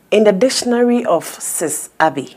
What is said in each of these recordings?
In the dictionary of Sis Abby,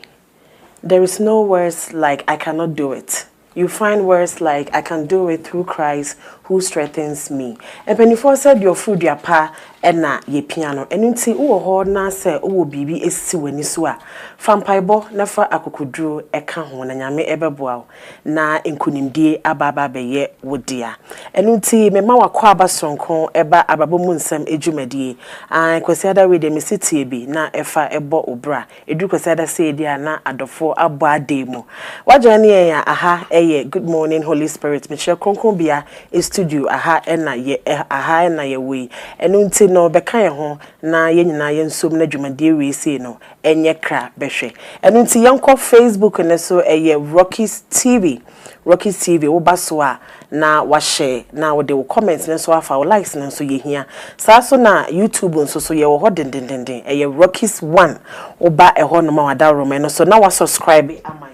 there is no words like I cannot do it. You find words like I can do it through Christ who strengthens me. And when you said your food your pa and na ye piano and you see oh na say oh bibi esi weni so a fampaibo na fa akokudru eka ho na nyame ebeboa na nkunimdie ababa beye wodia enu ti me ma wakọ abasonko eba ababo mu nsam edwumadie an kwesi ada we de mesiti bi na efa ebo obra edu kwesi ada say dia na adofo abo ademu wajani ya aha eye good morning Holy Spirit me che kronkron bia studio aha na ye aha na ye we enu nti no beka ye ho na ye nyina ye nsom na dwumadie we sei no enye kra behwe enu nti yanko Facebook ne so eye Rocky's TV wo baso a na wa share na wo de wo comments ne so afa wo likes ne so ye hia sa so na YouTube nso so ye wo ho dendendenden eye Rocky's 1 wo ba e ho no ma wada rom no so na wa subscribe ama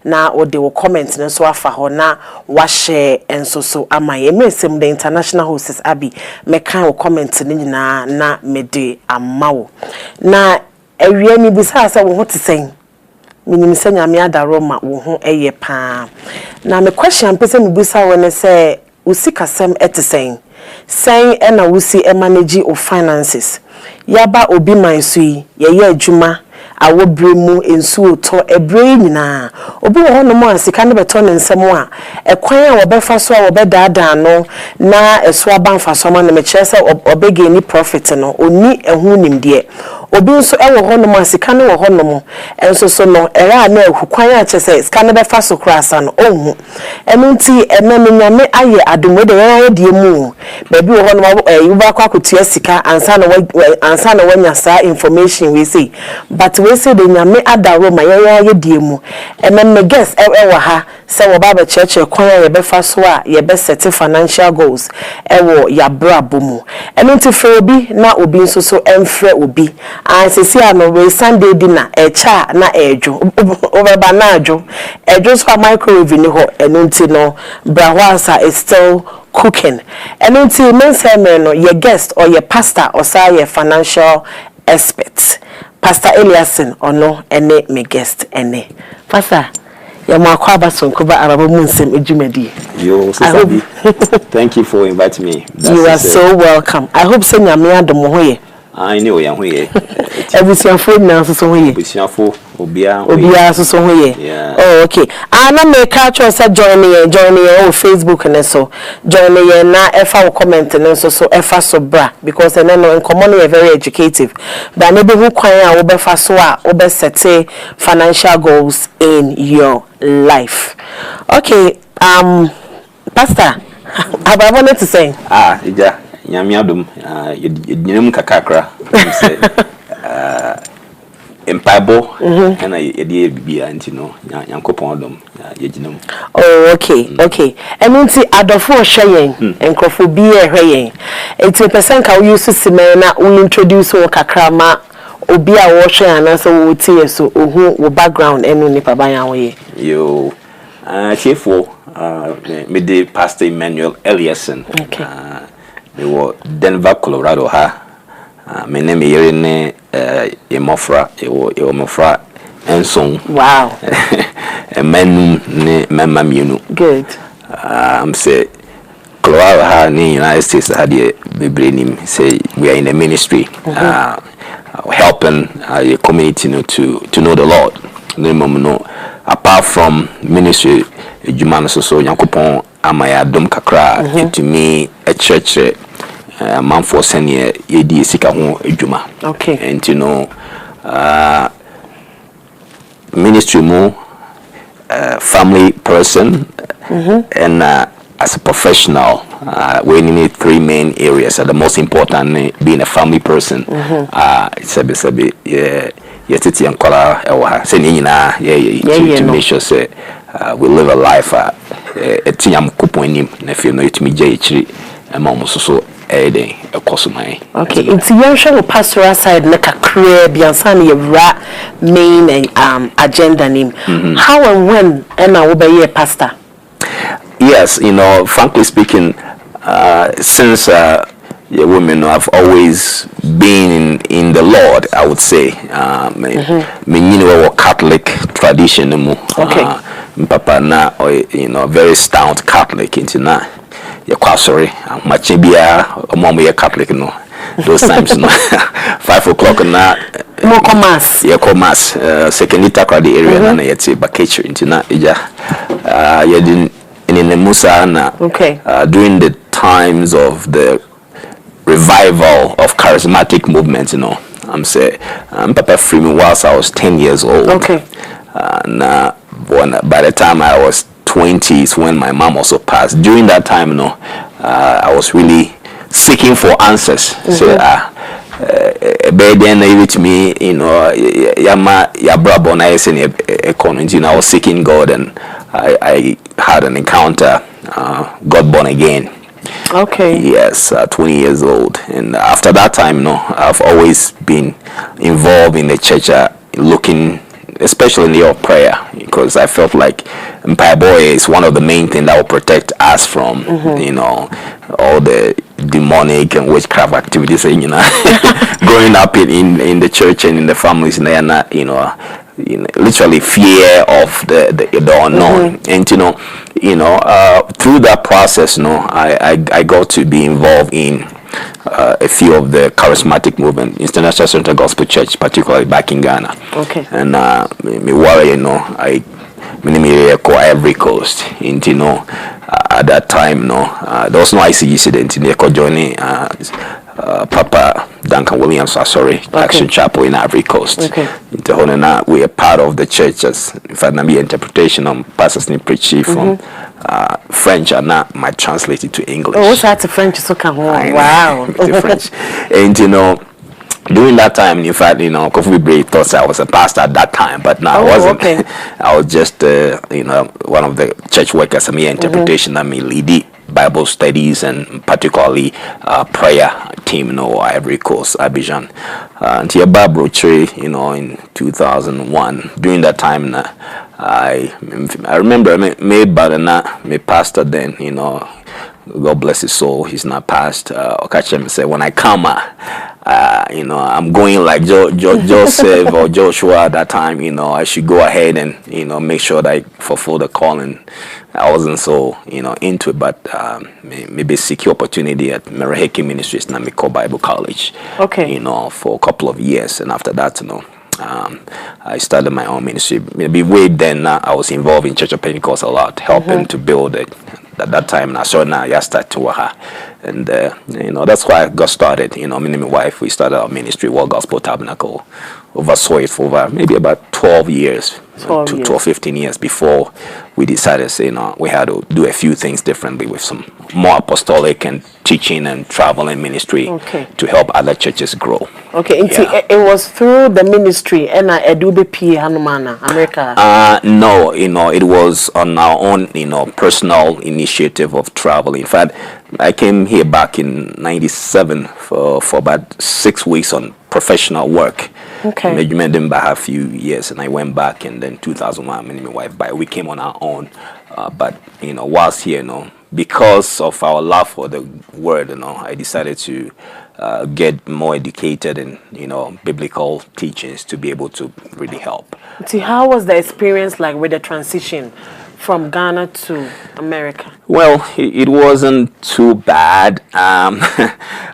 na o de wo comment ne so afa ho na wa share enso so amaye mesem the international hosts Abi me kan wo comment ne nyina na me de amawo na awie ni bisa sa wo ho tesen minim se nyame adaro ma wo ho eye pa na me question pese me bisa wo ne se usikasem etesen sen e na wusi e manage o finances yaba obi manso yi ye adwuma awo bremu ensu to ebre nyina obi wo hono mo asika ne beto ne nsem a ekwan a wobefa so a wobedaadaa no na eso abanfa so ma na me kire se obege ni profit no oni ehu nimde obi nso ewo hono mo asika ne wo hono mo enso so no era na ehukwan a kire se sika ne befa so krasa no ohu enu nti ememe nyame aye adomode ya die mu baby wo hono mo yuba kwa kutua sika ansa na wanya sa information we say but we say the nyame adaro ma ye die mu ememe guess ewo ha se wo ba cheche kwan ye be fa so a ye be set financial goals ewo ya brabo mu enu nti fe obi na obi nso so emfre obi an sesi ano we Sunday dinner echa na ejo obeba na ajo ejo so microwave ni ho enu nti no brahwasa is still cooking enu nti men say me no your guest or your pastor or say your financial expert Pastor Eliason ono ene me guest ene pastor ya makwa abasonko ba arabo mu nsem edwumadi yo thank you for inviting me. You are so welcome. I hope say nyame adom ho ye I know ya ho ye ebusiafo na so ho ye ebusiafo obia so ho ye oh okay ana me ka cho say join me on Facebook and so join me na efa comment and so efa so bra because no enkomo no very educative but maybe who kwan a wo be fa so a wo be set financial goals in your life. Okay, pastor I wanted to say ija nyame adom yedinum kakakra say empabo and I be anti no yankopon adom yedinum. Oh okay and nti adofo hweyen enkofo bi ehweyen 80% ka we use sime na we introduce wo kakra ma obi a wo hwe anasa wo tie so ohu wo background enu ni papa yan wo ye yo chefo me de Pastor Emmanuel Eliason. Okay. Me wo Denver, Colorado ha. Me name here ne Emofra, Emofra Enson. Wow. Emmanuel ne mama mienu. Good. Say Colorado ha ne United States ha de bebre say we are in a ministry helping your community to know the Lord. No apart from ministry Jumano so Yankopon amaya dom kakra to me a church man for senior yedi sika ho adwuma. Okay. And you know ministry mo family person and as a professional we need three main areas. The most important being a family person. It's a bit yetiti ankola ewa se ni nyina to make sure say we live a life etiam kuponim na fie no etimi gya ekiri ema mo so eden ekosomai. Okay, it's your pastoral side na kakra biansa na yewra main agenda name. How and when na wo be ye pastor? Yes, you know, frankly speaking, since yeah, women have always been in the Lord, I would say. Me, you know, Catholic tradition, Okay. Papa na, or you know, very stout Catholic into na. Yeah, quite sorry. Much be mom we Catholic, no. Those times, no. 5 o'clock na. More mass. Yeah, call mass. Second liter the area na yet say baketri into na. Yeah, yeah, in the Musa na. Okay. During the times of the revival of charismatic movement, you know. I'm saying, Papa freed me whilst I was 10 years old. Okay. And by the time I was 20s, when my mom also passed. During that time, you know, I was really seeking for answers. So, then with me, you know, I was seeking God, and I had an encounter, got born again. Okay. Yes, 20 years old. And after that time, you know, I've always been involved in the church, looking, especially in your prayer, because I felt like Boy is one of the main things that will protect us from, you know, all the demonic and witchcraft activities, you know, growing up in the church and in the families, and they are not, you know, literally fear of the unknown. And through that process, you know, I got to be involved in a few of the charismatic movement, International Central Gospel Church, particularly back in Ghana. Okay. And me worry, you know, I many Ivory Coast. And you know, at that time, no, there was no ICG student in the joining. Papa Duncan Williams, sorry, Action Chapel in Ivory Coast. Okay. We are part of the church, as in fact, my interpretation on pastors need preach from French, and not my translated to English. Oh, what's that to French? So come on. Wow. To French. And you know, during that time, in fact, you know, Kofi Bray thought I was a pastor at that time, but no, I wasn't. Okay. I was just, you know, one of the church workers. I mean, interpretation. I mean, lead Bible studies and particularly prayer team, you know, Ivory Coast, Abidjan. Until Barbara Tree, you know, in 2001. During that time, I remember me Badana, me pastor then, you know. God bless his soul. He's not passed. Okachem said, when I come, you know, I'm going like Joseph or Joshua at that time. You know, I should go ahead and, you know, make sure that I fulfill the calling. I wasn't so, you know, into it, but maybe secure opportunity at Mereheki Ministries, Namiko Bible College. Okay. You know, for a couple of years, and after that, you know, I started my own ministry. Maybe way then, I was involved in Church of Pentecost a lot, helping to build it. At that time, I saw now I started to work, and you know, that's why I got started. You know, me and my wife, we started our ministry, World Gospel Tabernacle, oversaw it for over maybe about 12 years. 12, 15 years before we decided, you know, we had to do a few things differently with some more apostolic and teaching and travel and ministry to help other churches grow. Okay, Yeah. it was through the ministry and EduBP Hanumana, America. No, you know, it was on our own, you know, personal initiative of travel. In fact, I came here back in '97 for about 6 weeks on professional work. Okay. I met them by a few years, and I went back, and then 2001, me and my wife, we came on our own. But you know, whilst here, you know, because of our love for the word, you know, I decided to get more educated in, you know, biblical teachings to be able to really help. See, how was the experience like with the transition from Ghana to America? Well, it wasn't too bad,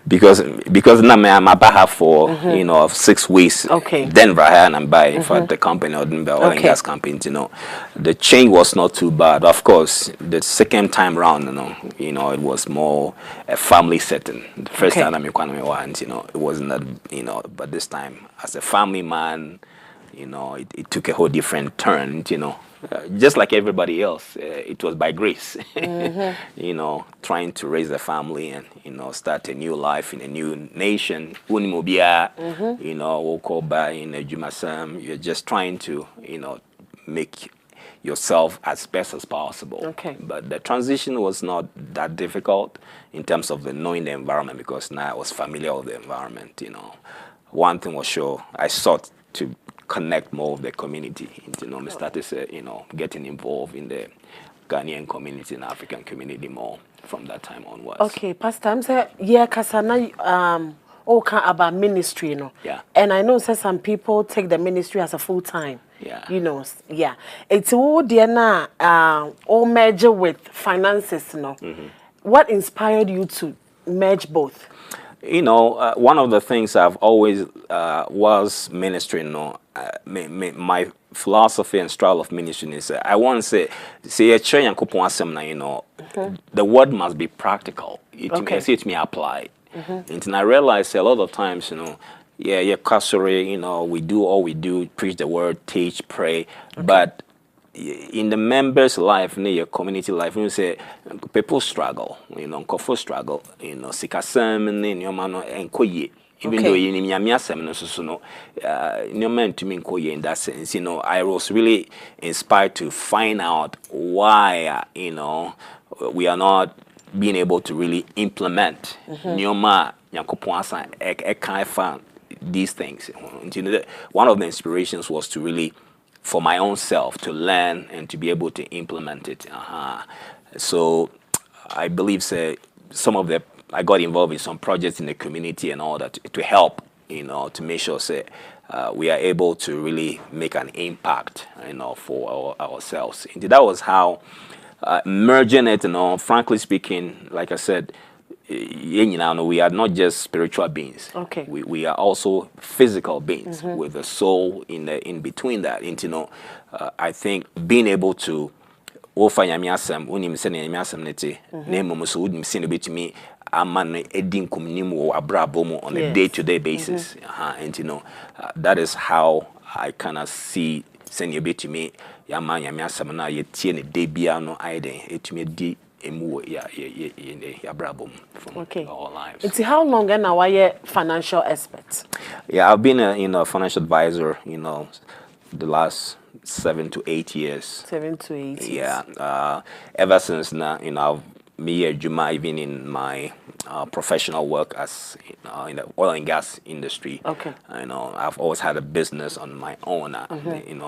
because I'm about for you know 6 weeks. Okay. Denver and I'm by for the company or the oil and gas company. You know, the change was not too bad. Of course, the second time round, you know, it was more a family setting. The first time I'm once, you know, it wasn't that, you know, but this time as a family man, you know, it took a whole different turn. You know. Just like everybody else, it was by grace. You know, trying to raise a family and, you know, start a new life in a new nation. You know, we'll call by in a Jumasam. You're just trying to, you know, make yourself as best as possible. Okay. But the transition was not that difficult in terms of the knowing the environment, because now I was familiar with the environment. You know, one thing was sure, I sought to connect more with the community. You know, I started, you know, getting involved in the Ghanaian community and African community more. from that time onwards. Okay, Pastor, I'm saying, yeah, Kasana, okay, about ministry, Yeah. And I know say some people take the ministry as a full time. Yeah. Yeah. It's all the all merge with finances, What inspired you to merge both? One of the things I've always was ministry. My philosophy and style of ministry is I want to say a chain and coupon the word must be practical. It may apply. And I realize a lot of times, yeah, casually, we do all we do, preach the word, teach, pray, but in the members' life, in your community life, you say people struggle, people struggle, sikasem in your man and koye. Even though you need me no man to me koye in that sense, I was really inspired to find out why, we are not being able to really implement nyoma yankopon I can't find these things. One of the inspirations was to really for my own self to learn and to be able to implement it. So I believe some of I got involved in some projects in the community and all that to help, to make sure we are able to really make an impact, for ourselves. And that was how merging it, frankly speaking, like I said, we are not just spiritual beings. Okay. We are also physical beings with a soul in between that. And I think being able to offer yamiasam, unim send yamiasam nete, name so udim send bit me a man edin communimu or abrabomo on a day-to-day basis. And that is how I kind of see send you bit to me yaman yamiasam na ye tie ne debiano aiden it me di okay. Our lives. It's how long and now are you financial experts? Yeah, I've been a financial advisor, the last 7 to 8 years. 7 to 8 years. Yeah, ever since now, me and Juma, even in my professional work as in the oil and gas industry. Okay. I've always had a business on my own.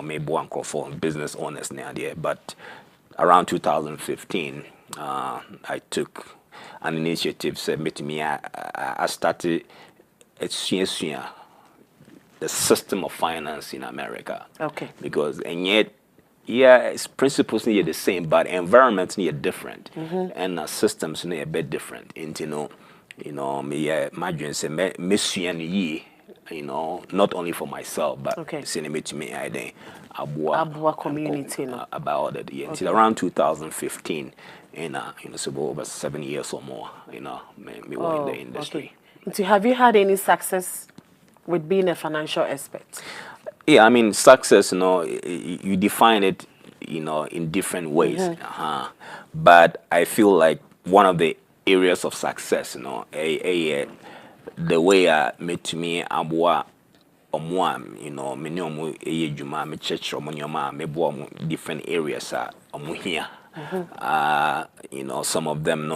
Maybe one call for business owners now there, but around 2015. I took an initiative, submit me. I started the system of finance in America. Okay. Because and yet, its principles need the same, but environments need different, and systems need a bit different. And me imagine say me not only for myself, but to me I Abua community about it. Yeah, until around 2015, and so over 7 years or more, me were in the industry. Okay. So have you had any success with being a financial expert? Yeah, I mean success. You define it, in different ways. But I feel like one of the areas of success, the way I made to me abua. Me church me different areas here. Some of them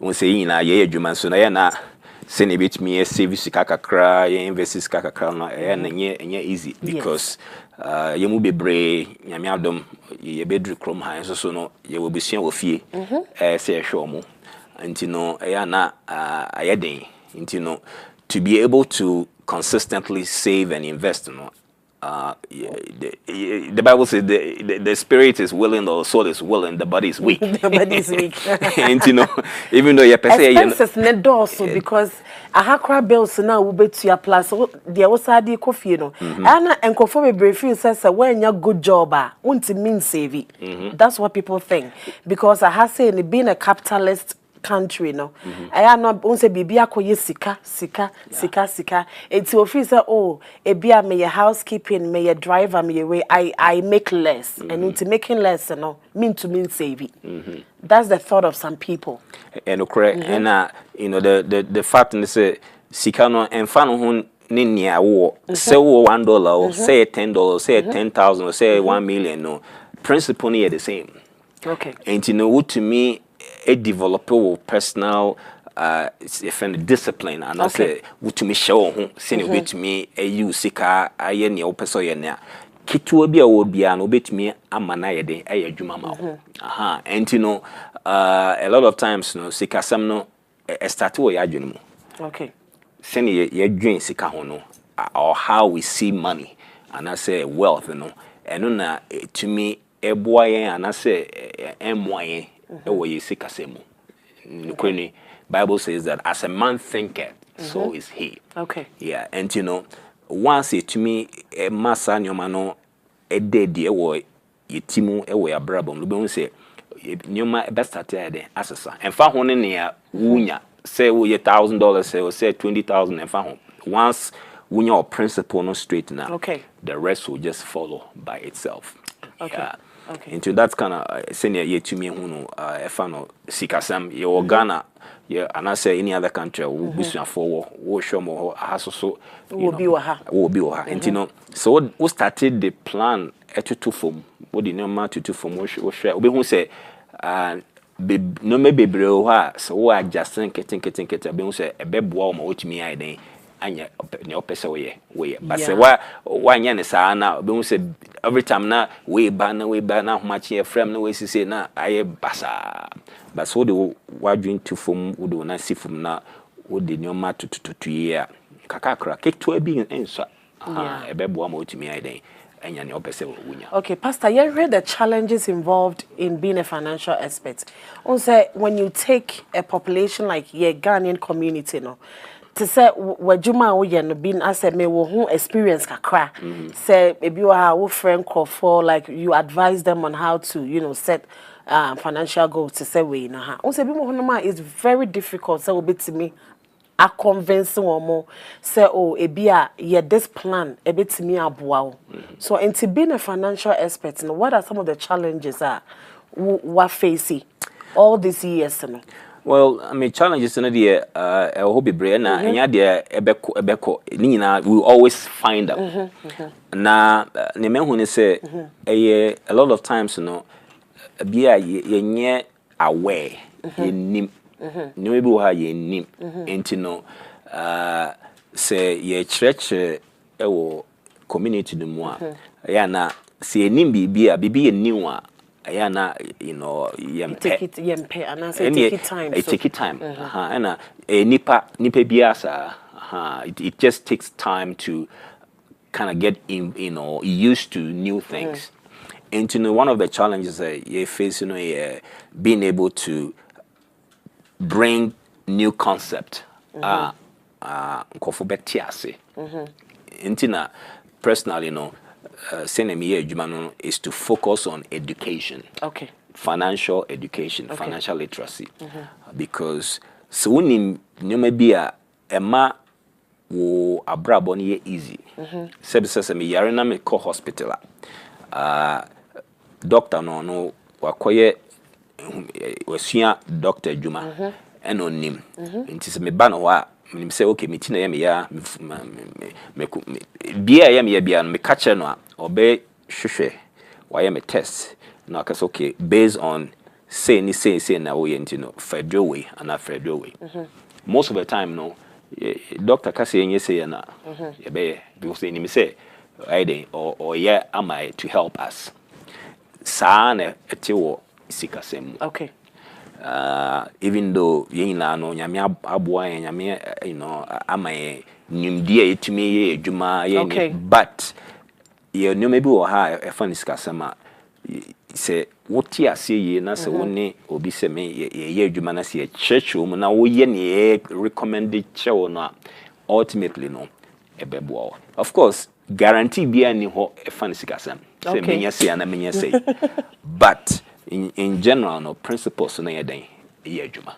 we say so na send bit me service kakakra invest kakakra no easy because you mu bebre nyame adom ye bedru krom han so no ye will be sien ofie say hwe mo antino na ayeden intino to be able to consistently save and invest, the Bible says the spirit is willing, the soul is willing, the body is weak. The body is weak. And even though you're expenses need also because a hakra bills now will be to your plus. There was a coffee, and for me, brief says when you're good job, won't mean save it. That's what people think because I have said being a capitalist country I am not say bibia koye sika it's officer ebia me your housekeeping me your driver me your way I make less and into making less mean to mean save it. That's the thought of some people and correct and the fact is sika no emfa no ho ni nia wo say $1 or say $10 say 10,000 or say 1 million no principle is the same. Okay. And what to me a developer personal discipline and I say what to me show send it to me a use sika aye ne opeso ye na ketewa bi a wo bia no obetumi amana ye den aye adwuma ma wo aha and you know a lot of times no sikasam no start wo ya adwene mu okay send ye dwen sika ho no or how we see money and I say wealth no eno na etumi eboa yen and I say emwa yen e wo ye sikasam mu kwani Bible says that as a man thinketh so is he. Okay. Yeah, and you know, once it to me a massa nyoma no a dead dear boy, ye timu a way a brabum, you say nyoma best at there as a son. And fa hone near wunya say we $1,000 say or say 20,000 and fa home. Once wunya or principle no straight now. Okay. The rest will just follow by itself. Okay. Yeah. Okay. Into that kind of senior year to me who efano sikasam ye Ghana yeah and I say any other country will be for wo show more so will be waha and you know so we started the plan to form what the normal to form we share we who say no maybe bro so we adjust keten be who say e beboa ma otimi ai den anya ne opese we but say wa nya ne saa na be who say every time na we ba na homachi e frame na we say na aye basa but so the wadwin to form we do na see from na we the nyoma to year kakakra kekto bi enso e beboa ma otimi ai den anya ne opese wunya. Okay, Pastor, you read the challenges involved in being a financial expert. Also, when you take a population like your Ghanaian community, no, to say wajuma oye no bin as a me wo hu experience kakra. Say maybe you are a friend call for like you advise them on how to set financial goals to say we know how. Also, it's very difficult. So bit to me. A convincing or more say ebia this plan a bit to me aboa. So into being a financial expert, what are some of the challenges we're facing all these years? Well, I mean challenges in the hobby brain and ya there ebeko nina we always find them. Na ne me hu say a lot of times bia ye aware ye nim no maybe wo ha ye nim enti no say ye church e wo community no mu a ya na say nim bibia ye nim a ya na take it and I say take it time. Take it time. And nipa bia sa it just takes time to kind of get in used to new things. And one of the challenges you face being able to bring new concept personally is to focus on education. Okay. Financial education, financial literacy. Because so when you may be a ma wo abrabo ni easy. Says me yare na me call hospital. Doctor no wakoye wasua doctor Juma and on him. Nti se me ba no wa me say okay me tina me ya me bia ya me bia no me catch no obe hwehwe wa me test na ka okay based on say na we federal way and a federal way. Most of the time doctor ka say any say na ye be because ni me say or yeah am I to help us sa na etiwo sikasem. Okay. Even though no nyame aboa nyame amaye nimdie etumi ye adwuma ye but you know maybe or ha e fan sikasema say what ya say ye na say woni obi se me ye adwuma na say church wo na wo ye ne recommended chewo no ultimately no ebeboa. Of course guarantee bia ni ho e fan sikasem say menya say na menya say but in general no principles na yeden ye adwuma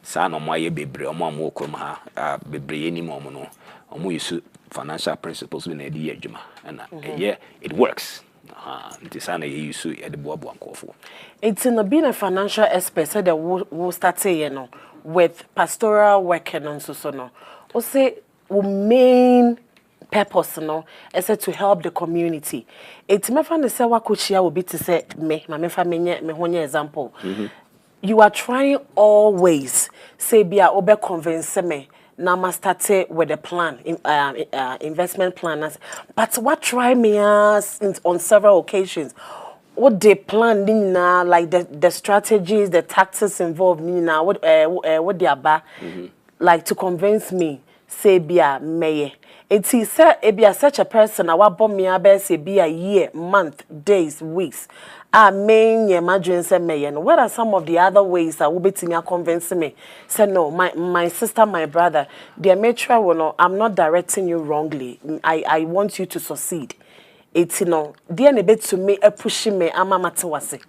sa no mo aye bebre o mo okrom ha bebre ni mo no o mo use financial principles we na ye adwuma and yeah it works it is an use at the boabo ankofo. It's in being a financial expert said that we'll start saying with pastoral work and so no o say main purpose is to help the community. It's me find the say what could share will be to say me example. You are trying always say be a obe convince me now must start with the plan, investment planners. But what try me on several occasions. What they plan, Nina, like the strategies, the tactics involved, Nina, what they are about, like to convince me, say be a mayor. It is such a person. I want bomb me a say be a year, month, days, weeks. I mean, imagine say me. And what are some of the other ways that will be to convince me? Say no, my sister, my brother, the mature will know. I'm not directing you wrongly. I want you to succeed. It's dear a bit to me a pushing me. I'm a matawase.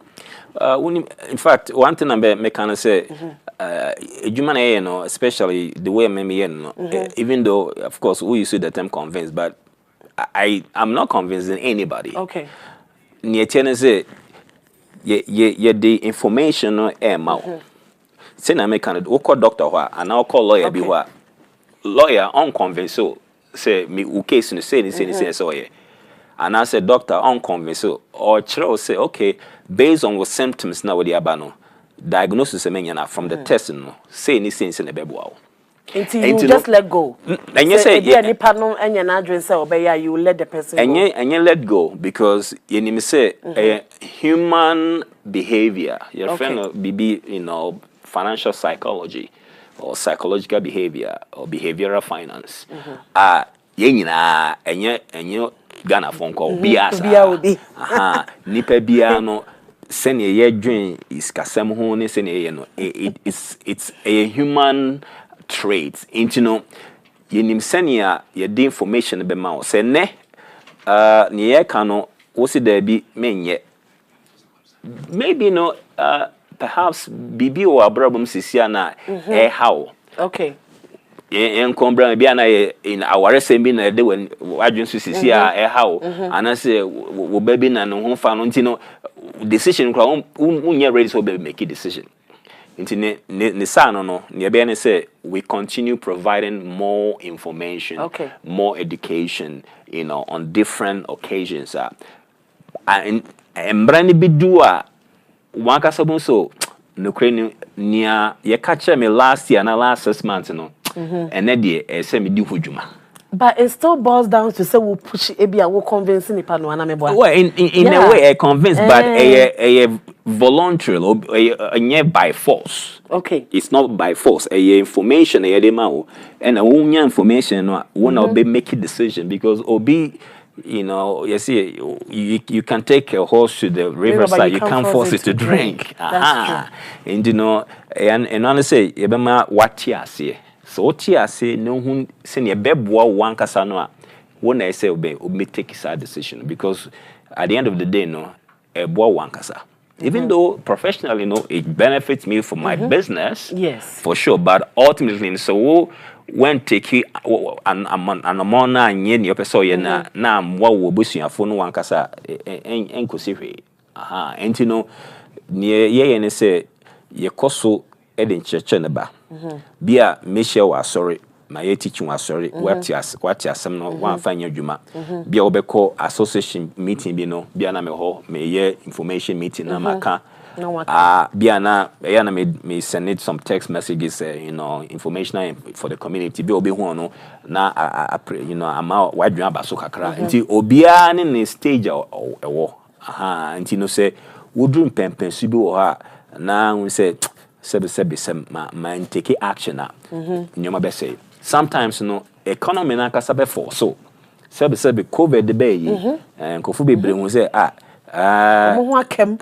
In fact, one thing I can say, human, especially the way I even though, of course, we use the term convinced, but I'm not convincing anybody. Okay. Near say, the information no say na make can call doctor and I'll call lawyer be what lawyer unconvinced so say me case no say so yeah. And I said, doctor, unconvinced. Or Chiro say, okay, based on what symptoms now with the abano, diagnosis from the test, no, say any sense in the baby. Until you just let go. And you say, yeah, any pardon and your address, or you let the person go. And you let go because you say human behavior. Your friend BB, financial psychology or psychological behavior or behavioral finance. And you Ghana phone call biasa nipa bia no sene ye dwen is kasem ho ne sene ye no it's a human trait into yenim sene ye the information be ma o se ne ne ye ka no wo si da bi menye maybe no perhaps bibi o abrabum sisia na how okay en kombra bia na in our SMB na de when adwun so sisi a how anase wo baby na no ho fa no ntino decision kra unye ready so be make a decision ntine ne sa no ne be ne say we continue providing more information more education on different occasions and embrani bidu a wanka sabon so no kreni nia ye catch me last year na last 6 months no and then the say me do hujuma. But it still boils down to say we push ebia we convince nipa no ana me boy. Well, in a way I convinced but a voluntary or by force. Okay. It's not by force. A information a dema and a information no one be make a decision because obi you see, you can take a horse to the riverside, you can't force it to drink. That's true. And and honestly, ebema wati so tia say no hun say ne beboa wan kasa no a when I say obe take a decision because at the end of the day no eboa wan kasa even though professionally it benefits me for my business, yes, for sure, but ultimately so when take an amona nye ne opeso ye na mwa wo busuafo no wan kasa enkosi hwe enti ye ne say ye koso eden cheche ne ba bia Michelle was sorry my teaching was sorry what asem no wan fanya dwuma bia obekọ association meeting bi no bia na me ho me ye information meeting na maka bia na ya na me send some text messages information for the community bi obi hu no na ama wadwuma baso kakra nti obia ne stage ewo nti say wodru mpempen su bi wo ha na we say sebe man take action nyoma be say sometimes economy na kasa be for so sebe covid the bay nkofu be bre hu say mo ho akem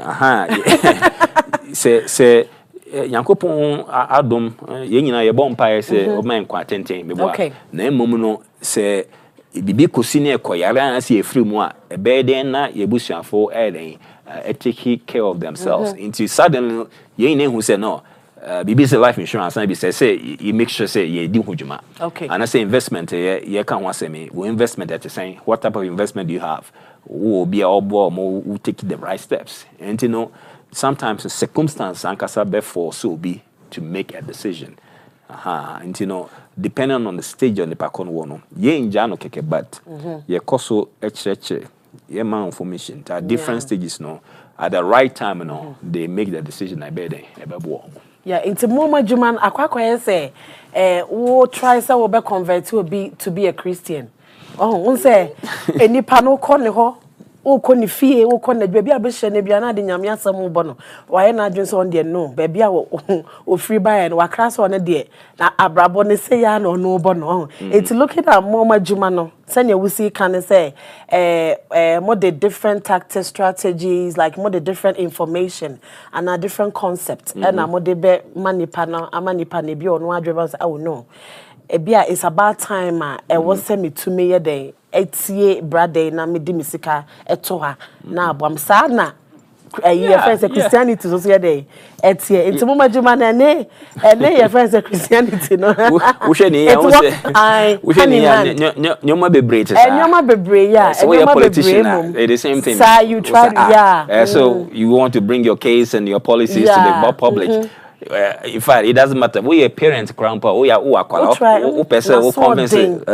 say yankopon adom ye nyina ye bompa say o man kwa tenten me boa na emom no say bibi kosi na ekoyare an say efri mu a ebe den na ye busuafo take care of themselves into suddenly ye nyina hu say no BBC life insurance and be say you make sure say you do hujuma. Okay. And I say investment you can want say me we investment that is saying what type of investment do you have? Who be who take the right steps. And sometimes the circumstance and kasa be for so be to make a decision. And depending on the stage on the pakon wono. Ye injano keke but ye koso echeche ye man information at different stages at the right time they make the decision I bet they Yeah, into mama juman akwa say wo try say wo be convert to be a Christian. Oh, won say enipa no ko ne ho o ko ne fie o ko na bia be hye ne bia na de nyame asem bo no waye na adwen so on de no ba bia o free buy and wakra so on de na abrabo ne say ya no no bo no it's looking at mama juma no sanya wusi kan say more the different tactics strategies like more the different information and a different concept and more the be manipa na amanipa ne bia no adwen say oh no ebia it's about time e was say me to me ye etie brother na me di misika eto ha na abam sa na your friends Christianity so say dey etie enti mo majuma na ne your friends Christianity no wo hwe ni ya wo say wo hwe ni ya nyoma bebre te sa nyoma bebre ya nyoma bebre the same thing so you try so you want to bring your case and your policies to the public. In fact, it doesn't matter. We are parents, grandpa. We are who person who convince.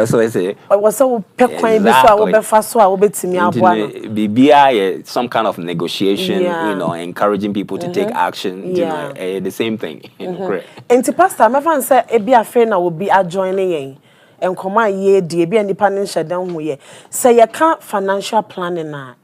So I say. I was so pekwan bi so a wo be fa so a wo betimi aboa no. Bibia some kind of negotiation, you know, encouraging people to take action. You know, the same thing. Correct. Enti pastor, me fan say e bia fe na wo bi adjoining yen. Enkoma ye die bia nipa ne hyedan ho ye. Say you can't financial planning na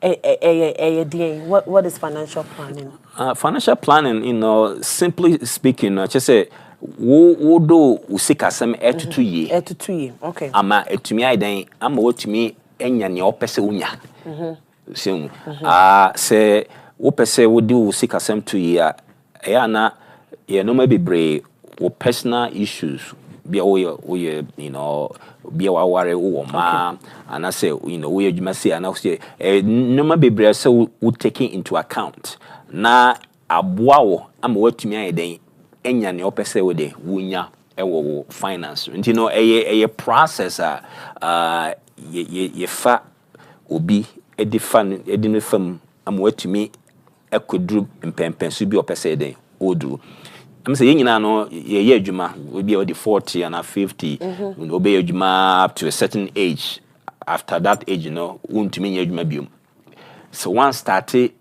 what is financial planning? Financial planning, you know, simply speaking, just say wo do usikasem etutu ye. Etutu ye. Okay. Ama etumi aidan ama wotumi enya ne opese unya. So say wo pese wo do usikasem tu ye ya na ye no ma bebre wo personal issues be you know be ware wo ma and I say you know we adwuma say and I say no ma bebre say wo taking into account na aboa wo ama watumi ayeden enya ne opese wo de wunya ewo finance you know a process ye fa obi edine fam ama watumi ekodru mpempenso bi opese den odu I'm saying you know ye adwuma we be the 40 and 50 you know be adwuma up to a certain age after that age you know untumi ye adwuma biom so once started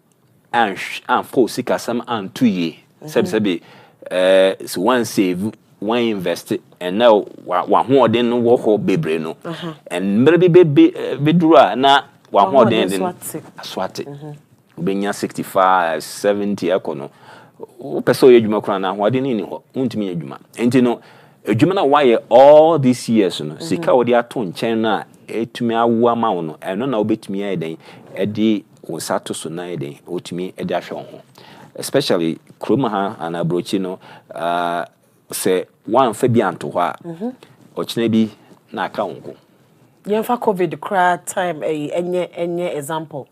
and for sika some and 2 years sabi so one save one invest and now one ho den no wo ho bebre no and mere be dura na one ho den swate ubenya 65 70 ekono o person yedwuma kra na ho den ni ho untumi yedwuma enti no edwuma na why all these years no sika wo de ato nchen na etumi awu ama wo no eno na obetumi ayeden edi wosato so na ayeden otumi edi ahwe ho especially kroma ha and abrochi no say one fa bi anto ho a ochina bi na aka wonko yemfa covid cry time enye example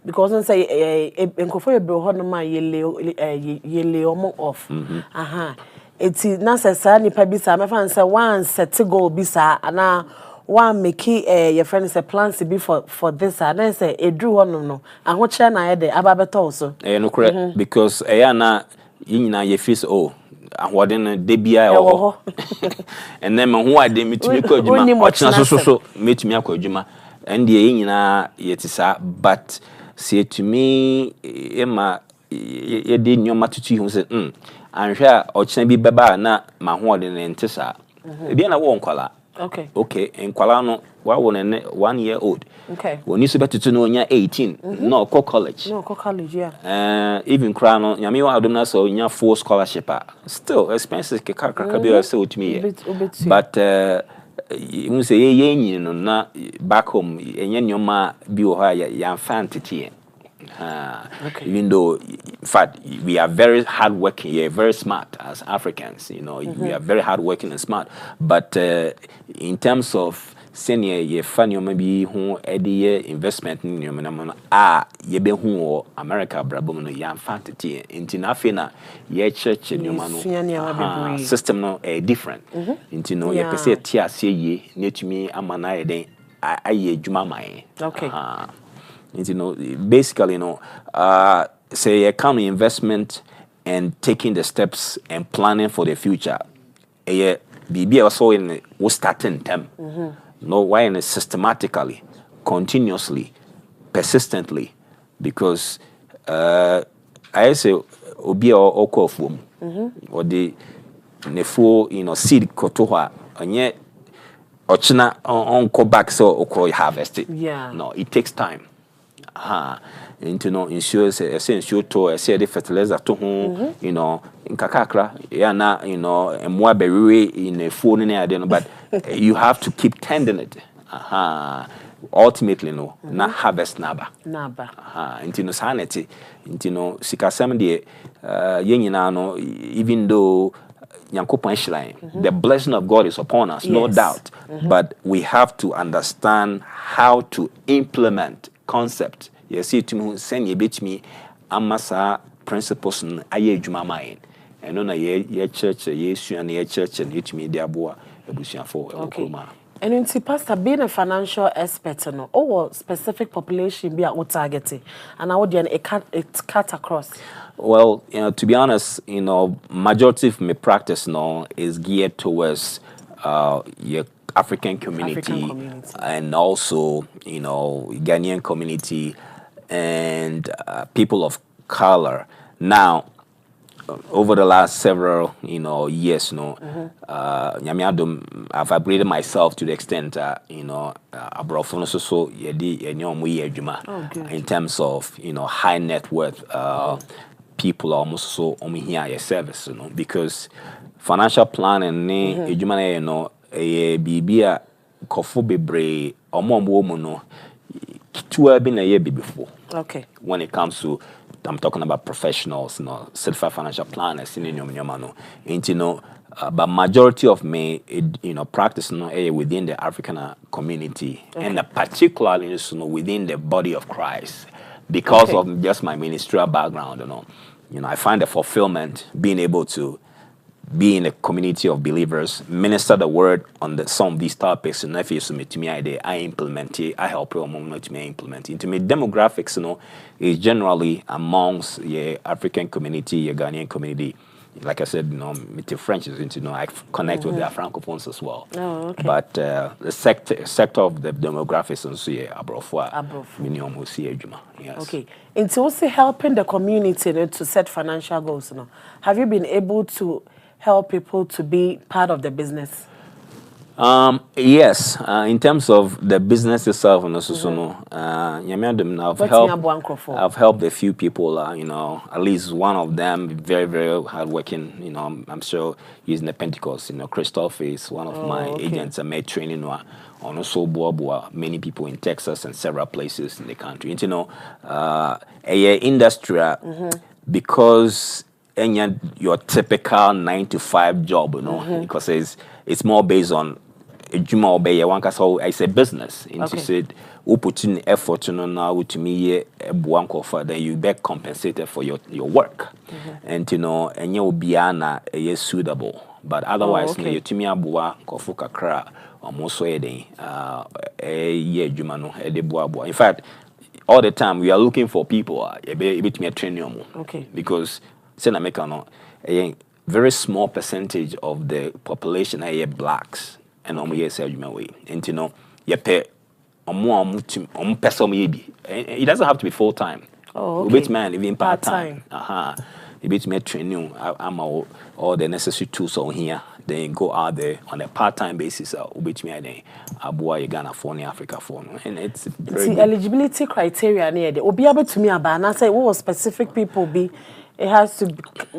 because on say enkofo ye bro ho no ma yele omo off eti na sesa nipa bi sa me fan say one set goal bi sa ana one make your friend say plans to be for this and say edru ho no aho kire na ye de ababeto so no correct because na yinyina ye fees ahoden de bia e ho and then ho ade metumi ko adwuma ochina so metumi akwadwuma and ye yinyina yetisa but see to me ema ye de nyoma tutu hu say anhwe a ochina bi beba na ma ho ode ne ntisa bia na wo nkwala okay nkwala no wa wo ne 1 year old woni so betutu no onya 18 no ko college yeah even cry no nyame wa adom na so onya full scholarship still expenses ke kakaka bi say otumi but you say ye nyin no na back home enye nyoma bi wo ha ya fantity even though in fact we are very hardworking here, very smart as Africans, you know, we are very hardworking and smart, but in terms of senior ye funny maybe who edi investment in your manamana ye be who America brabo no ya fantity into na ye church in your manu system no different into no ye pese tia se ye netumi amana ye den aye djuma mai you know basically you know say account investment and taking the steps and planning for the future be also in we starting them no why in systematically continuously persistently because I say obi okofum or the nefuo seed kotoha onye ochina on go back so oko harvest it. Yeah. No, it takes time. Into no ensure ensure to say the fertilizer to home, nkakakra ya na emwa bewe in a phone in there, but you have to keep tending it. Ultimately no, na harvest naba. Into no sanity, into no sikasem de yenyina no, even though the blessing of God is upon us, no doubt. But we have to understand how to implement concept. You see, to me, send you bit me, amasa principles and aye jumamain. And on a ye church, ye and ye church, and it me their boa, a bushian for a and in Pastor, being a financial expert, or specific population be at what targeting, and I would it cut across. Well, to be honest, majority of my practice is geared towards your African community, and also Ghanaian community and people of color. Now, over the last several years, I've upgraded myself to the extent that abroad so in terms of high net worth people almost so here your service, because financial planning bibia kofo bebre omombo no kitua bi na ye before. Okay. When it comes to, I'm talking about professionals, certified financial planners, but majority of me, practice within the African community, and particularly within the body of Christ, because of just my ministerial background. I find the fulfillment being able to be in a community of believers, minister the word on some of these topics, and if you submit to me, I implement it, I help you to me implement it. Into me demographics, is generally amongst the African community, the Ghanaian community. Like I said, with the French, I connect with the Francophones as well. Oh, okay. But the sector of the demographics also minimum will see yes. Okay. Into also helping the community to set financial goals. Have you been able to help people to be part of the business? Yes, in terms of the business itself, I've helped a few people, at least one of them, very, very hardworking, I'm sure using the Pentecost, Christoph is one of my agents. I made training on also many people in Texas and several places in the country. Industry, because your typical 9-to-5 job, because it's more based on it's a business. Said, who put in effort now to me then you get compensated for your work. And and you will be suitable. But otherwise, you to me kofu kakra almost in fact, all the time we are looking for people a bit me training because a very small percentage of the population are blacks. And it doesn't have to be full time. Man, even part time. You bit me training. I'm all the necessary tools on here. Then go out there on a part-time basis. Bit me then Abua Ghana for Africa for, and it's very eligibility criteria near the. Will be able to me about. And I say what specific people be. It has to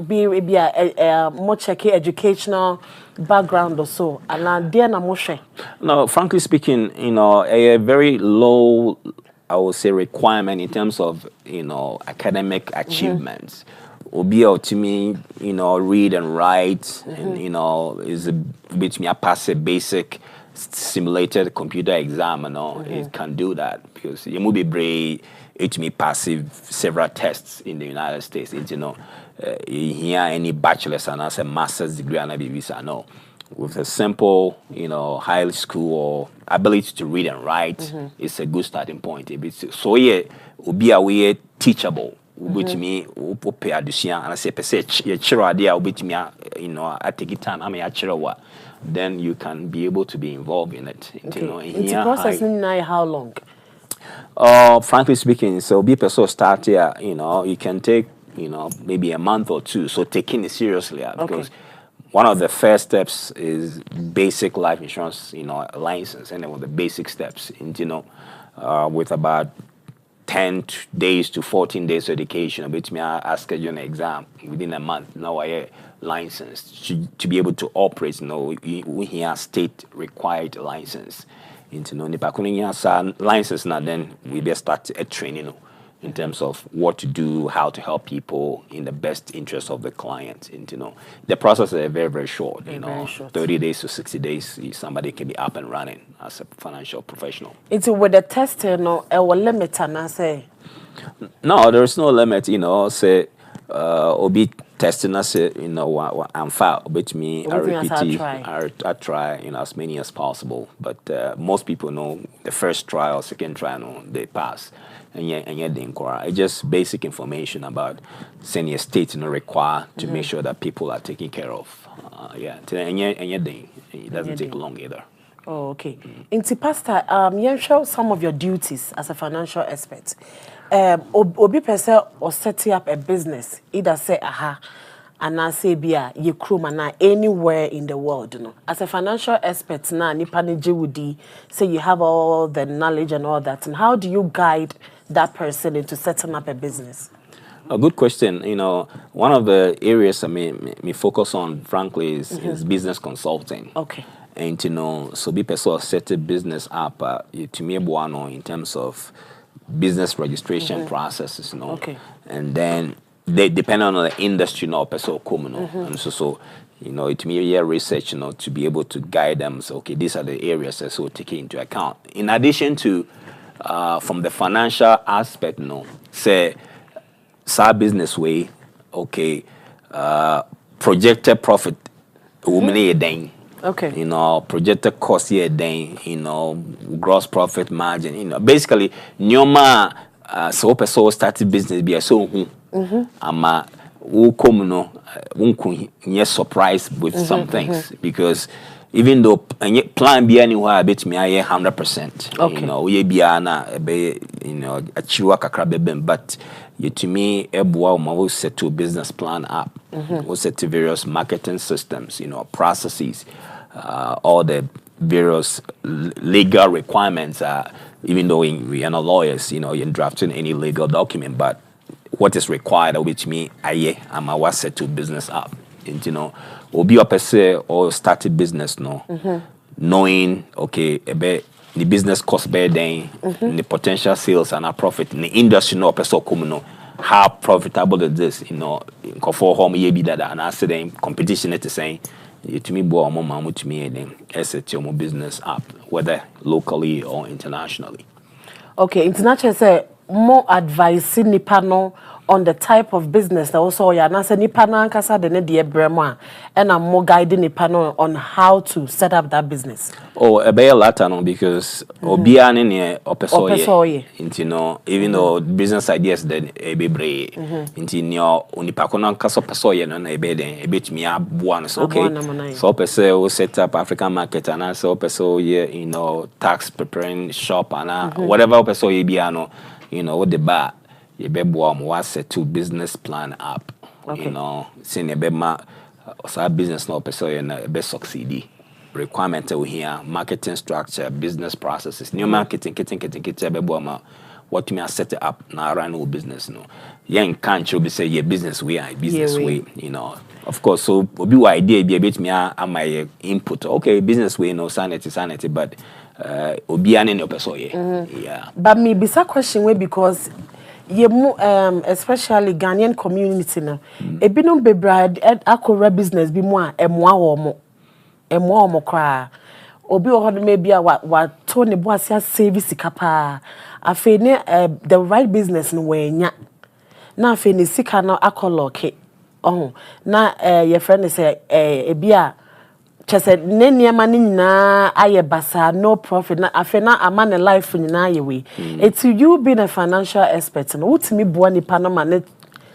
be maybe a more checky educational background or so. And then I'm more. No, frankly speaking, a very low, I would say, requirement in terms of academic achievements. Obi to me, read and write, and is a bit me a pass a basic simulated computer exam, it can do that because you will be brave. It me passive several tests in the United States. Here any bachelor's and as a master's degree and a visa. No, with a simple, high school or ability to read and write, it's a good starting point. So will be a way teachable. Which me pay addition and I say per se idea which me I take it time then you can be able to be involved in it. It's processing how long? Frankly speaking, so be person start here, you can take maybe a month or two. So taking it seriously because one of the first steps is basic life insurance, license, and then with the basic steps, and with about 10 days to 14 days education, which me I schedule an exam within a month. Now I licensed to be able to operate. We have state required license. Into nipa license now, then we best start a training in terms of what to do, how to help people in the best interest of the client. And the process is very, very short. Very short. 30 days to 60 days, somebody can be up and running as a financial professional. It's with the testing, a limit, and I say. No, there's no limit. Say, obi testing us, I'm fat, but me, I repeat, I try, as many as possible. But most people know the first trial, second trial, they pass. And yet they inquire. It's just basic information about senior state require to make sure that people are taken care of. And yet it doesn't take long either. Oh, okay. Into Pastor, you show some of your duties as a financial expert. Obi person or setting up a business, either say and I say bia ye crew man anywhere in the world, As a financial expert now, nipa neje wudi say you have all the knowledge and all that. And how do you guide that person into setting up a business? A good question. One of the areas I me focus on, frankly, is business consulting. Okay. And so be person set a business up to me in terms of business registration processes, Okay. And then they depend on the industry, person come, and so it me research, to be able to guide them. So okay, these are the areas that so take into account. In addition to from the financial aspect, say business way, okay, projected profit, Okay. Projected cost here then, gross profit margin, basically nyoma so person started business be so ama who come yes surprised with some things because even though plan be anywhere bet me 100%. Okay. We be na be achiwa kakra beben, but you to me ebua we set to business plan up. We set to various marketing systems, processes, all the various legal requirements. Even though we are not lawyers, in drafting any legal document, but what is required, which me I'm a set to business up. And or be up or start a business knowing okay the business cost better than the potential sales and a profit in the industry person come how profitable is this, for home be that and I said then competition it is saying to me boy mama to me then set your business up whether locally or internationally. Okay, international say more advice nipa no on the type of business that also ya na say nipa na ankasa de ne de brema and I'm more guiding nipa no on how to set up that business. Oh, a better latter no because obia ne opesoye even though business ideas then e bebre into onipa ko na ankasa opesoye no na e be den e betimi aboa no so okay so opese we set up African market and so opesoye tax preparing shop and whatever opesoye bia no with the bar you be was set to business plan up. Okay. Saying a business no person be succeed. Requirement we here, marketing structure, business processes, new marketing, kitting be what me set it up now run no business no. Young can't be say your business way, business way, Of course, so be idea be a bit me my input. Okay, business way no sanity, but obiane no person yeah. But me bisa question way because especially Ghanaian community na ebinom bebra akora business bi mu a emoa wo kra obi wo hodo maybe wa to ne bo asia service kapa afi ne the right business no wanya na afi ne sika no akoloke na your friend say ebi a chese ne niema ni nyina aye basa no profit na afena amane life nyina aye we it's you being a financial expert no utimi boa nipa no ma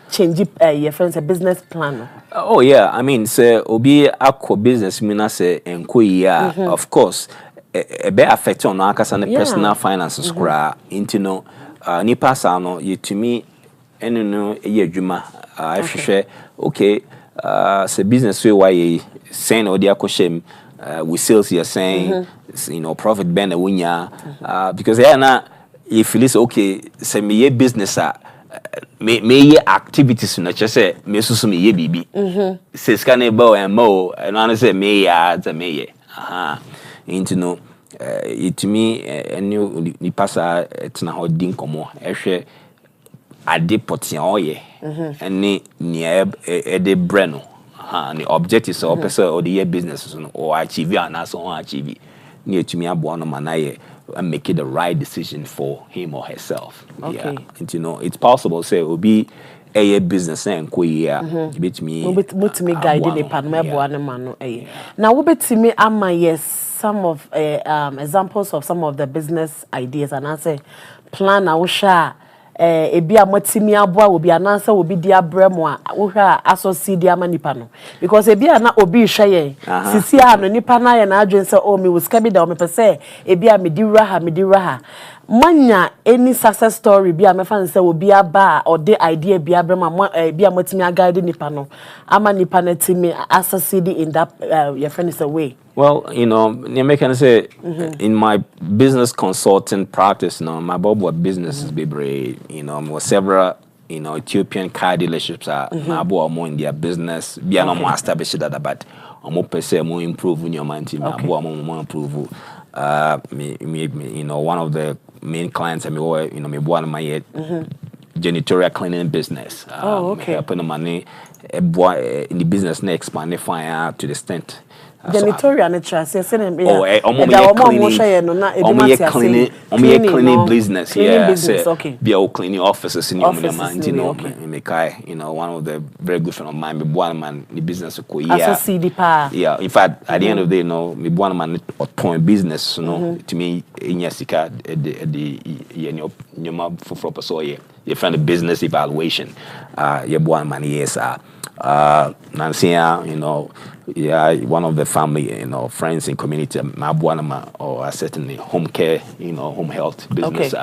change your friends a business plan. Oh yeah, I mean say obi akọ business mi na say enko ya of course e be affect on akasa ne personal finances kura into nipa sa no you to me eno no ye adwuma ahwehwe okay say business way why saying or dia koshem with sales you're saying you know profit ben wunya because na if you listen okay say me business me activities no che say me susu me ye bibi say scan able and mo and I say me ya za me ye into no it me and ni pasa etina ho din komo ehwe ade potia oye ene ni e de breno the objectives or person or the year business or achieve and so on achieve ni etumi abo no manaye and make it the right decision for him or herself. Okay. And you know it's possible say it will be a business and betumi guide the panel no now we betimi ama yes some of examples of some of the business ideas and I say plan a share ebi amatimi aboa obi anansa obi dia bremo a wo hwa asosi dia manipa no because ebi ana obi hwe sisi a no nipa na ye na adwense o me woska bi da o me pese ebi a medi raha manya any success story bi a mefa nse obi aba or the idea bi abrema bi amatimi guide nipa no ama nipa na timi asosi in that your friend is away. Well, you know, I can say in my business consulting practice, you know, my Bobo business is big, you know, more several, you know, Ethiopian car dealerships are my more in their business, be no more established that, but I'm more per se more improve in your mind team, more improve. You know, one of the main clients, I mean, you know, me one of my janitorial cleaning business. Helping the money in the business next expand fire to the extent. Janitorial nature say them cleaning business okay be all cleaning offices in your mind, you know, you know, one of the very good friend of mine, me one man the business yeah, in fact at the end of the day, you know, me one man point business, you know, to me in Yasika the for so you find a business evaluation you one man yes Nancy, you know, yeah, one of the family, you know, friends in community, Mabuanama, or certainly home care, you know, home health business,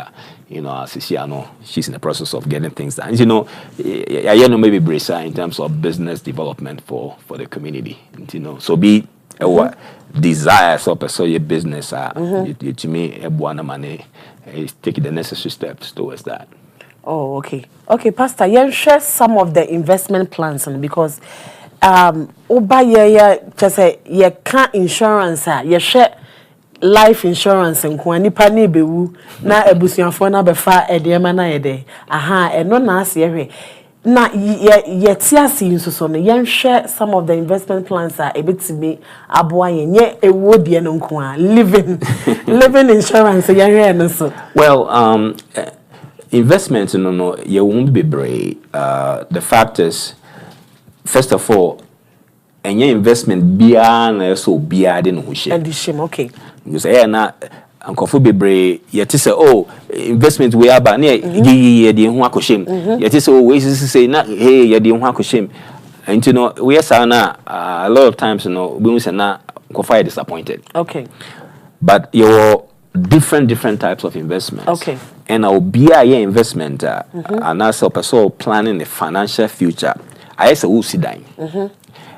you know, Siciano, she's in the process of getting things done. You know, I know maybe Brisa in terms of business development for the community, you know, so be what desires of a your business, to me, Buanamane is taking the necessary steps towards that. Oh, okay. Okay, Pastor, you share some of the investment plans because oba just say you can't insurance you share life insurance nko nipa na bewu na ebusuafo na befa edema na yede eno na ase ehwe na ye tiasi nsoso no yen share some of the investment plans ebetimi aboa ye ewo die no nko living insurance yen hwe no so well investment no you won't be brave. The fact is, first of all, any investment beyond so beyond in who and the shame okay you say na ankofu bebre yet say oh investment we are near ye de ho akoshem yet say oh we say na hey ye de ho akoshem and you know we are na a lot of times you know we say na ankofu disappointed okay but your different types of investments okay and I'll be a investment and as a person planning a financial future I say who sit down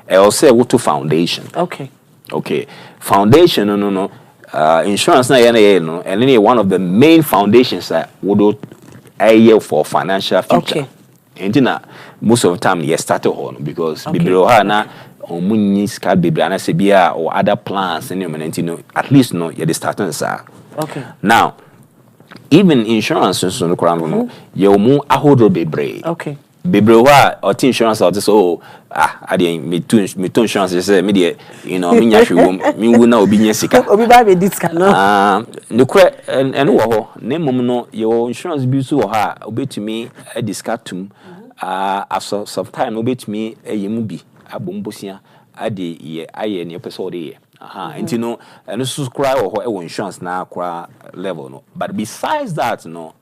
I also say to foundation okay foundation no insurance na no and any one of the main foundations that would a for financial future and most of the time you start on because na omunyi card biblia na se bia or other plans and you know at least no you starting sir now even insurance so no kran no you mu ahodo bebre bebre wa or insurance or this I didn't me to insurance say me dey you know me nya hwe me wu na obi nya sika obi ba be discount no no kra and wo ho na mum no your insurance bi so wo ha obetumi a discount tum after some time obetumi eyemu bi abombosia ade ye aye ne person de ye and you know and so cry or insurance na cry level no but besides that no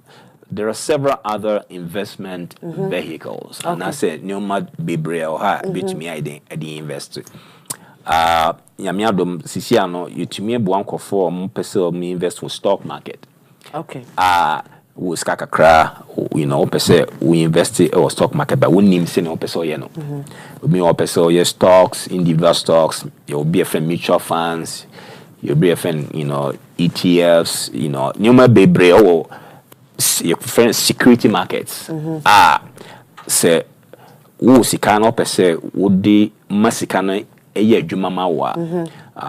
there are several other investment vehicles and I said no mad bebre or ha betumi I invest yami adom sisia no yutumi ebu ankofo person me invest for stock market we skaka kra you know, we invest in stock market, but we need to know you know. We your stocks, individual stocks, you'll be a friend mutual funds, you'll be a friend, you know, ETFs, you know, new baby or your friend security markets. Say wo sika no pese wo de masika no eye adwuma ma wa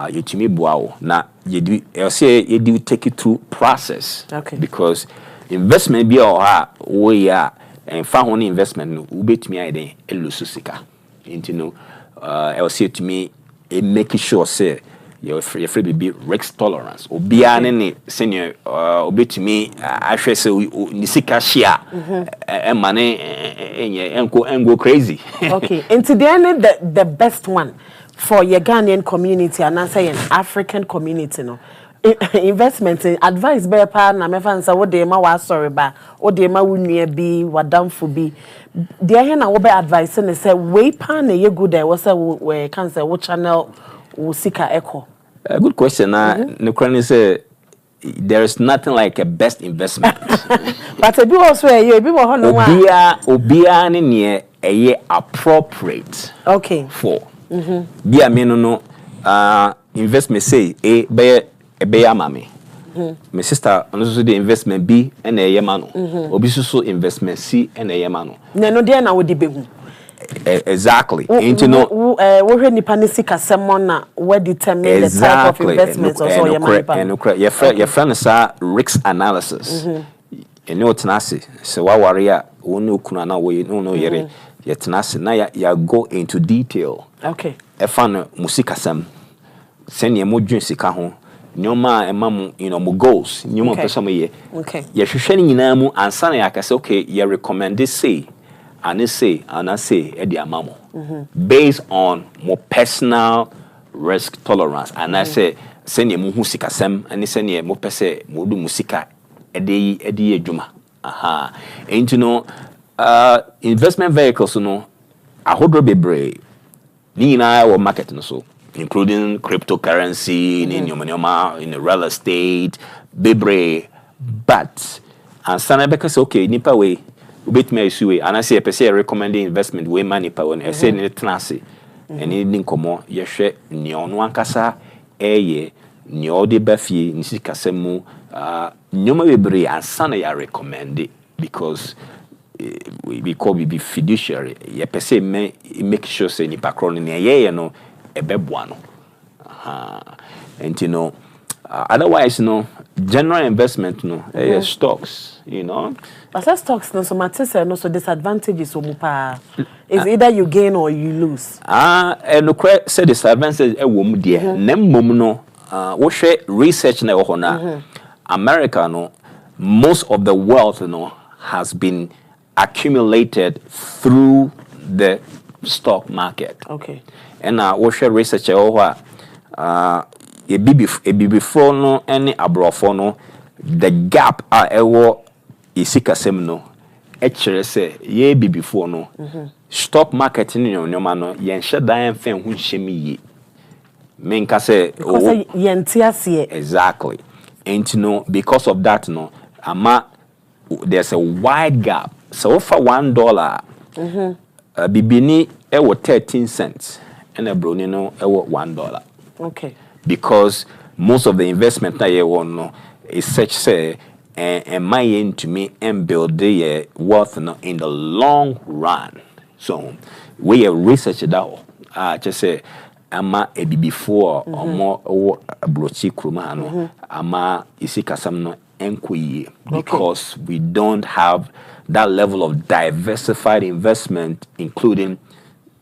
yetumi boa wo na yedi say yedi take it through process. Okay. Because investment bi o ha wo ya en fa ho investment no wo betumi ayden elusu sika into no say to me make sure say your free be risk tolerance obia ne senior obetumi ahwe say ni sika share mane engo crazy. Okay, into the end the best one for your Ghanaian community and say an African community no investment advice be pa na me fan say wo de ma wa sorry ba wo de ma wunua bi wadamfo bi de here na wo be advice ne say we pa na ye good e wo say we can say wo channel wo sika echo. A good question. No say there is nothing like a best investment. But a bit also a bit more obia ne appropriate. Okay. For. Bia me no investment say be amame. My sister also the investment B and a yemano. Obi so investment C and a yemano. No there na wo di behu. Exactly. Into no wo hwe nipa ne sika semon na we determine the type of investment also your friend is risk analysis. You know tenase so wa warrior woni okunu na we no yere ye tenase na ya go into detail. Okay. E fa no musika sem sene mo dwen sika ho nyoma emamu you know mo goals nyoma pesa mo ye. Okay. Ye hwehwe ni nyina mu ansa na yakase okay ye recommend this say and I say Eddie Amamo based on more personal risk tolerance and I say send ye muhu sika sem and send ye mo pese modu musika edi ejuma and you know investment vehicles no ahodro bebre ni na wo market no so including cryptocurrency in the real estate bebre but and sana because okay nipa way ubet me isuwe and I say person recommending investment we money power and say ne tenase ene ni nkomo ye hwe ne ono ankasa eye ne ode bafie ni sikasemu nyoma bebre ansana ya recommend it because we call be fiduciary ye person make sure say ni background ne ye no ebeboa no and you know otherwise no general investment no stocks you know. But stocks no so matters no so disadvantages omupa is either you gain or you lose. And no say disadvantage e wo mu de na mmom no wo hwe research na wo na America no most of the wealth no has been accumulated through the stock market. Okay. And wo hwe research e wo e before no any abrofo no the gap ewo isikasem no echere se ye before no stock market ni nyoma no yen hyedan fen hu hyemi menka se because yen tiase exactly and you know because of that no ama there's a wide gap so for $1 bibini ewo 13 cents and a brony no ewo $1. Okay. Because most of the investment that you want no is such say and my end to me and build the wealth no, in the long run. So we research that just say ama e before or more or brochi kruma no ama isikasam no enkoye because we don't have that level of diversified investment including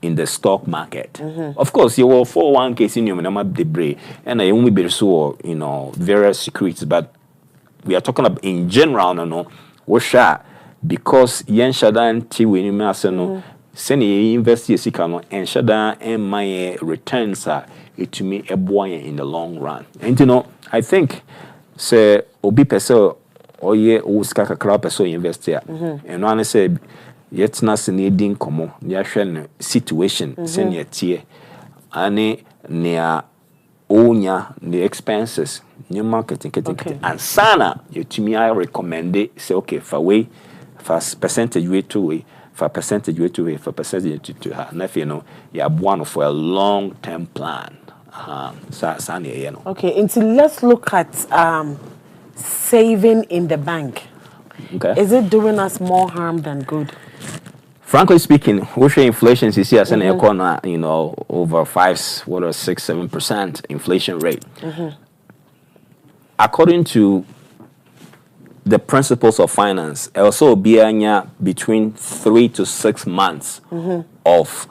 in the stock market. Of course, you will 401k in your number debris, and I only be so you know various securities, but we are talking about in general, no, because yen shadan ti we ni no send ye invest ye sikano and shadan and my returns are it to me a boy in the long run. And you know, I think say obi peso or ye o skaka crowd peso invest here, and one say. Yet na se ne din komo ya hwe ne situation se ne tie ane ne onya the expenses new marketing and sana you to me I recommend it say okay for way for percentage way to way, for percentage way to way, for percentage to her. And if you know, you have one for a long-term plan. Okay, until let's look at saving in the bank. Okay. Is it doing us more harm than good? Frankly speaking, what's inflation is here as an economy, you know, over 6-7% inflation rate. According to the principles of finance, also be between 3 to 6 months of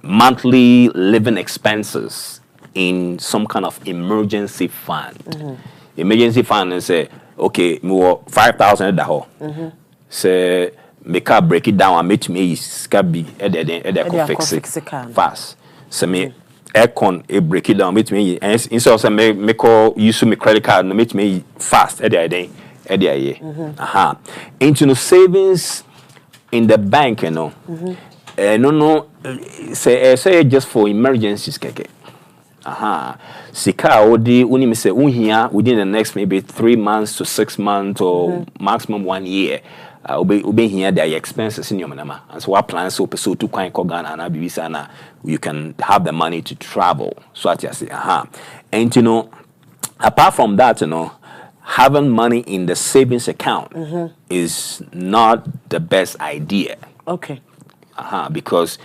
monthly living expenses in some kind of emergency fund. Emergency fund is say, okay, more 5,000 at the whole. Say, make up break it down and make me scabby fix it fast. So me aircon a break it down, make me and instead of me call use my credit card and make me fast at the into no savings in the bank, you know. No, say just for emergencies, keke. Sika odi uni me say unhia within the next maybe 3 months to 6 months or maximum 1 year. Ube here their expenses in your manama. And so our plans so pursue to quite Kogan and Abibisana, you can have the money to travel. So I say, and you know, apart from that, you know, having money in the savings account is not the best idea. Okay. Because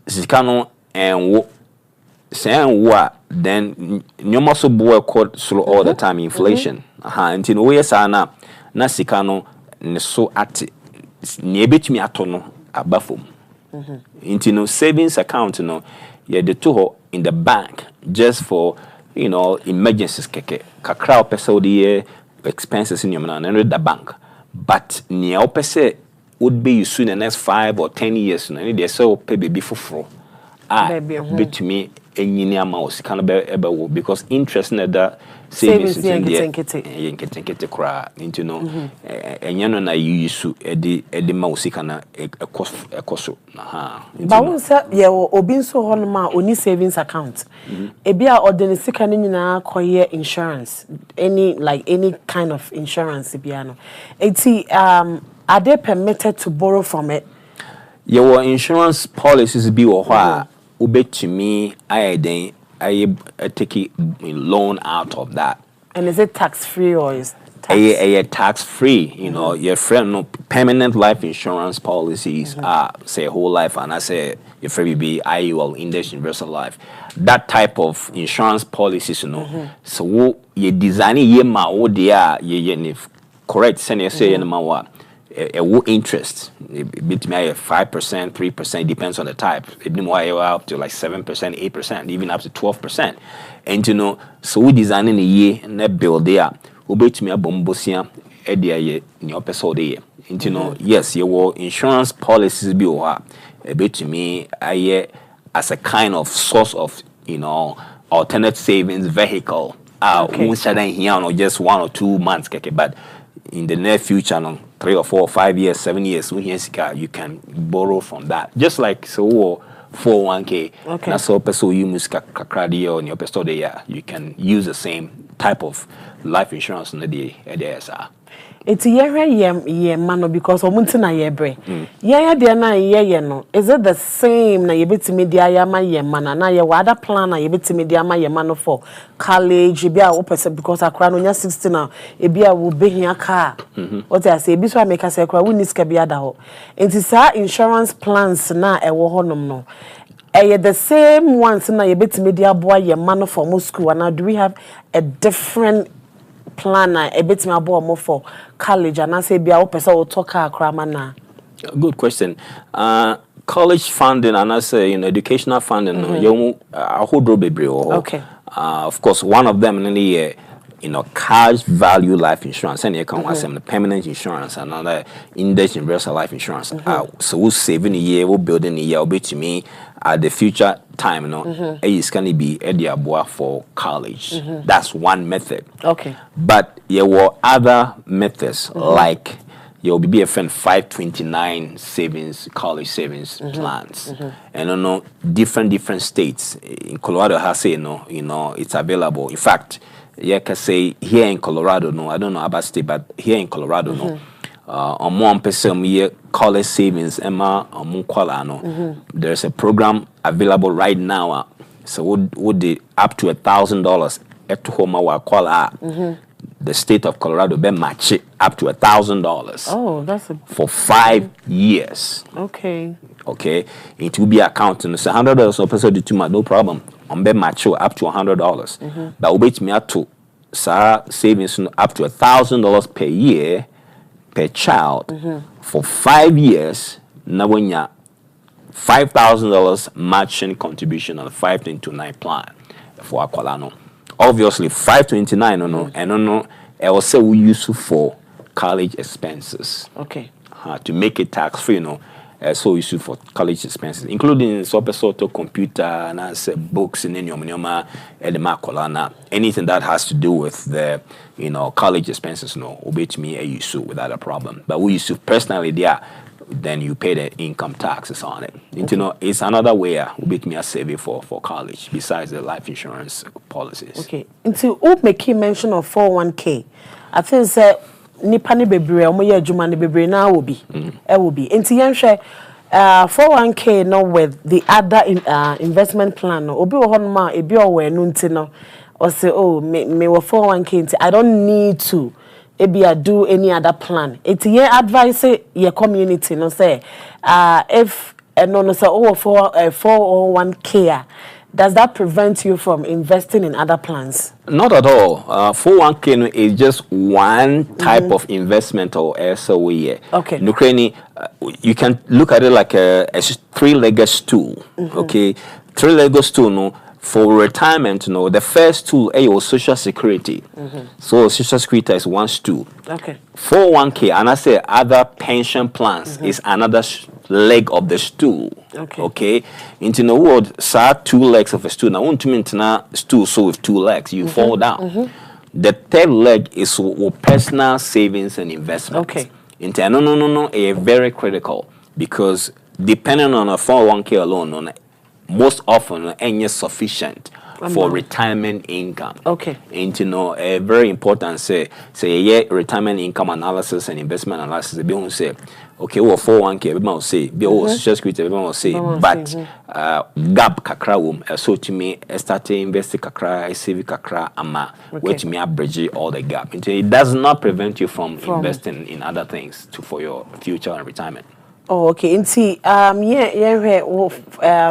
Zikano and saying what then you must boy quote slow all the time inflation. And you know, we sana na Sikano so at nebetumi atono abafom. Into no savings account no yeah the two in the bank just for you know emergencies keke kakra opese odi expenses in your man and the bank but near opese would be soon the next 5 or 10 years no they so pay baby for betumi enyini mouse can be because interest na that savings in there yenkete kra into no enyano na yusu edi mouse kana ekoso ba won say ye obi nso ho no ma oni savings account e bia ordinary sika ni nyina koye insurance any kind of insurance bia no eti are they permitted to borrow from it? Your insurance policies be or to me, I take a loan out of that. And is it tax free or is tax free? You know, your friend no permanent life insurance policies say whole life, and I say your friend be IUL index universal life. That type of insurance policies, you know. So you design ye ma o dia ye correct. Send you say ma wa. A interest between 5%, 3% depends on the type. It up to like 7%, 8%, even up to 12%. And you know, so we designing a year and that build there. We bet me a bombosia edia ye in your episode year. And you know, yes, your insurance policies be a bit to me as a kind of source of you know alternate savings vehicle. Here just 1 or 2 months, but in the near future, no, 3 or 4 or 5 years, 7 years, you can borrow from that. Just like so 401k. Okay. That's all so you use kakradi or your pesto there. You can use the same type of life insurance in the DSR. It's ye mano because omunti na ye bre. Ye de na ye no. Is it the same na ye betimi dia ya ma ye mana na ye wada plan na ye betimi dia ma ye mano for college bia wo pese because akra no nya 16 na e bia wo behia car. What I say bi so ameka say akra wo ni ska bia da ho. Enti sa insurance plans na e wo honom no. The same ones na ye betimi dia boa ye mano for mo school and do we have a different planner a bit more for college and I say be our person will talk na. Good question. College funding and I say educational funding okay. Of course one of them in the year cash value life insurance and you can want some permanent insurance and another index universal life insurance. So we're saving a year, we're building a year, will be to me at the future time, it's gonna be Ediabua for college. That's one method. Okay. But there were other methods like your BBFN 529 savings, college savings plans. And different states. In Colorado has say it's available. In fact, yeah, can say here in Colorado, I don't know about state, but here in Colorado, on one person year college savings Emma no. There's a program available right now. So would the up to $1,000 at home the state of Colorado be match it up to $1,000. Oh, that's for 5 years. Okay. Okay, it will be accounting. So $100 no person do too much, no problem. On be match up to $100. But wait me to savings up to $1,000 per year per child for 5 years. Now when you $5,000 matching contribution on the 529 plan for Aqualano. Obviously 529 and I will say we use it for college expenses. Okay. To make it tax free, so use it for college expenses, including super sort of computer and books and anything that has to do with the college expenses. No, obey me a use without a problem. But we use it personally there. Then you pay the income taxes on it. Okay. It's another way we me a saving for college besides the life insurance policies. Okay. Until you make mention of 401k, I think say nipa ni bebre omo ye adwuma ni bebre na will be. It will be. Until you share 401k no with the other investment plan no. Obi wo honma ebi owe no ntino or say me 401k I don't need to maybe I do any other plan. It's your advice your community no say if no say for 401k does that prevent you from investing in other plans? Not at all. 401k is just one type of investment or SOE. Okay. You can look at it like a three-legged stool. Okay, three-legged stool. No. For retirement, the first tool is Social Security. So Social Security is one stool. Okay. 401k, and I say other pension plans is another leg of the stool. Okay. Into the world, two legs of a stool. Now, want to maintain stool so with two legs, you fall down. The third leg is personal savings and investment. Okay. Into no, very critical because depending on a 401k alone, most often ain't sufficient for retirement income. Okay. And a very important say retirement income analysis and investment analysis. They don't say okay, well 401k, we must say be social security, we must say, but gap kakra so to me start investing kakra, save kakra ama which me bridge all the gap. It does not prevent you from investing in other things for your future and retirement. Oh, okay. And see,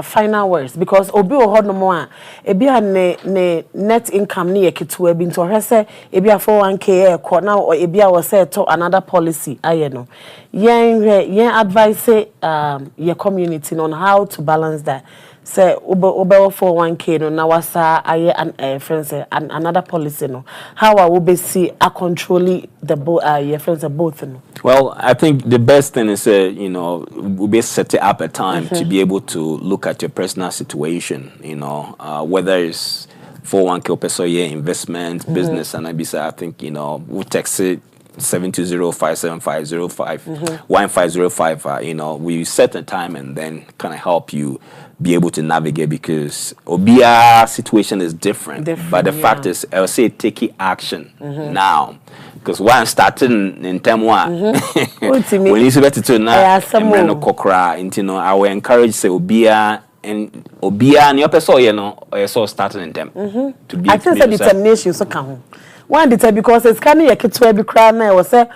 final words because obi o ho no mo a ebi a ne net income ne yeketu e bi nto hwese ebi a 401k e ko na ebi a wo say to another policy aye no. Yen advice your community on how to balance that. Say obe 401k no na wasa aye an friends another policy no. How I will be see a controlling the your friends both no. Well, I think the best thing is, we'll be setting up a time to be able to look at your personal situation, whether it's 401k or personal investment, business, and I think, we'll text it 720-57505, we set a time and then kind of help you be able to navigate because Obia situation is different. But the fact is, I'll say taking action now. Because when starting in term one, when you get to now, I will encourage say Obia and your person, so starting in term. To be. I think the determination so come. One determination because it's kind of a kid to be crying. I was say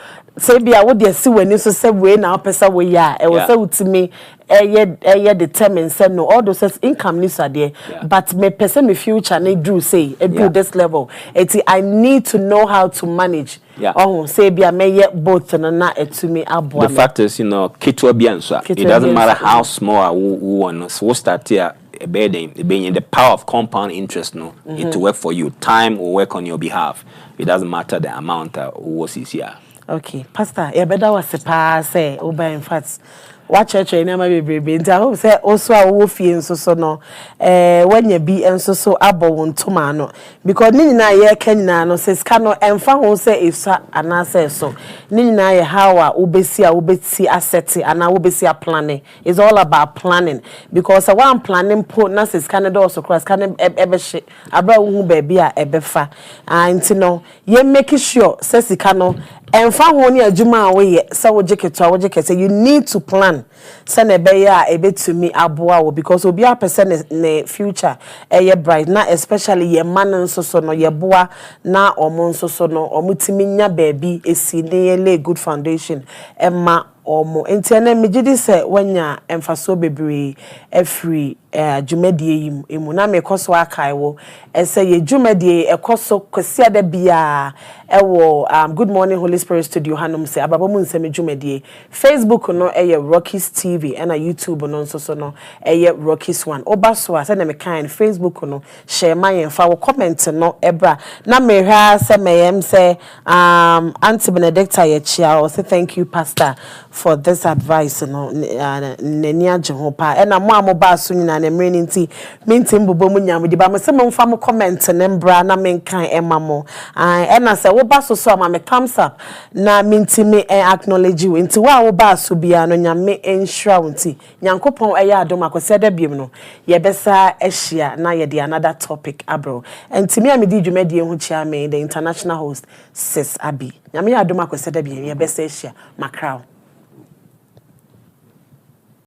be I would see when you say we now person we ya. I was say to me, determined say no all those income needs are there, but me person me future need do say do this level. I need to know how to manage. Oh, say be I may both and not to me. The fact is, kitwa biansa. It doesn't matter how small who want. So start here. Being the power of compound interest, it will work for you. Time will work on your behalf. It doesn't matter the amount was is here. Okay, Pastor, better was a pass say in fact Watch nema bebrebe nti I hope say also a wo fie nso so no wanya bi enso so abo wontoma no because ni nyina ye ka nyina no se ska no emfa ho say isa anase so ni nyina ye how a wobesi asset ana wobesi a planning. It's all about planning because one planning po na se ska no do so cross ska no ebe hye abra wo hu ba bia ebefa nti no ye make sure say sika no emfa ho ni adwuma a wo ye say wo jiketo wo jikete you need to plan say na be ya ebetumi aboa wo because obi a person ne future ye bright na especially ye man nso so no ye boa na omo nso so no omutimi nya baabi esi ne ye lay good foundation emma omo enti na megidi se wanya emfaso bebre afri dwumadie yim emu na mekoso akai wo ese ye dwumadie ekoso kwasi ada bia ewo Good Morning Holy Spirit Studio hanum se ababomu nsem dwumadie Facebook no Rockies TV and YouTube no so no Rockies one oba so ase na me kan Facebook no share my fa wo comment no ebra na me hwa se meyem se Auntie Benedicta ye chia o say thank you pastor for this advice no nani agye ho pa e na mo amoba so nyina na mre nti minti mbobo mu nyam di ba me se mo fa mo comment ne mbra na me kan ema mo e na se wo ba so ama me thumbs up na minti me acknowledge you nti wo ba so bia no nyame enhira nti nyankopon eya adom akose da biem no ye besa ehia na ye de another topic abro nti me amedi dwumadie hu chia me the international host sis Abi nyame adom akose da biem ye besa ehia makraw